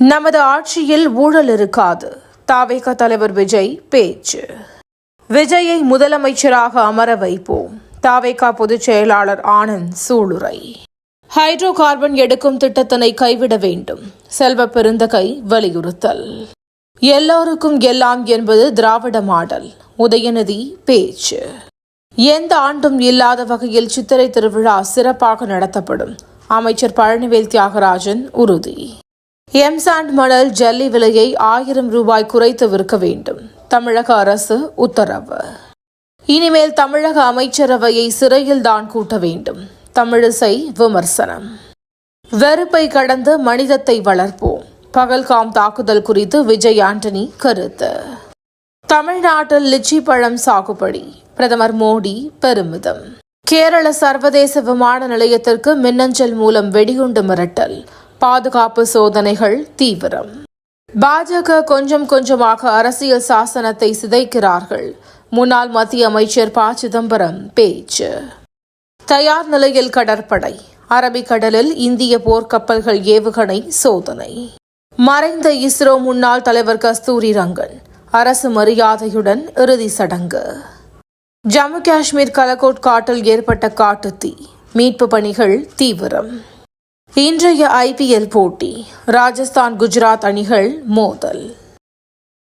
நமது ஆட்சியில் ஊழல் இருக்காது. தவேக தலைவர் விஜய் பேச்சு. விஜயை முதலமைச்சராக அமர வைப்போம். தவேக பொதுச் செயலாளர் ஆனந்த் சூளுரை. ஹைட்ரோ கார்பன் எடுக்கும் திட்டத்தினை கைவிட வேண்டும். செல்வ பெருந்தகை வலியுறுத்தல். எல்லோருக்கும் எல்லாம் என்பது திராவிட மாடல். உதயநிதி பேச்சு. எந்த ஆண்டும் இல்லாத வகையில் சித்திரை திருவிழா சிறப்பாக நடத்தப்படும். அமைச்சர் பழனிவேல் தியாகராஜன் உறுதி. எம்சாண்ட் மணல் ஜல்லி விலையை 1000 ரூபாய் குறைத்து விற்க வேண்டும். தமிழக அரசு உத்தரவு. இனிமேல் தமிழக அமைச்சரவையை சிறையில்தான் கூட்ட வேண்டும். தமிழிசை விமர்சனம். வெறுப்பை கடந்து மனிதத்தை வளர்ப்போம். பகல்காம் தாக்குதல் குறித்து விஜய் ஆண்டனி கருத்து. தமிழ்நாட்டில் லிச்சி பழம் சாகுபடி. பிரதமர் மோடி பெருமிதம். கேரள சர்வதேச விமான நிலையத்திற்கு மின்னஞ்சல் மூலம் வெடிகுண்டு மிரட்டல். பாதுகாப்பு சோதனைகள் தீவிரம். பாஜக கொஞ்சம் கொஞ்சமாக அரசியல் சாசனத்தை சிதைக்கிறார்கள். முன்னாள் மத்திய அமைச்சர் ப. சிதம்பரம் பேச்சு. தயார் நிலையில் கடற்படை. அரபிக்கடலில் இந்திய போர்க்கப்பல்கள் ஏவுகணை சோதனை. மறைந்த இஸ்ரோ முன்னாள் தலைவர் கஸ்தூரி ரங்கன் அரசு மரியாதையுடன் இறுதி சடங்கு. ஜம்மு காஷ்மீர் கலகோட் காட்டில் ஏற்பட்ட காட்டுத்தீ. மீட்பு பணிகள் தீவிரம். இன்றைய IPL போட்டி. ராஜஸ்தான் குஜராத் அணிகள் மோதல்.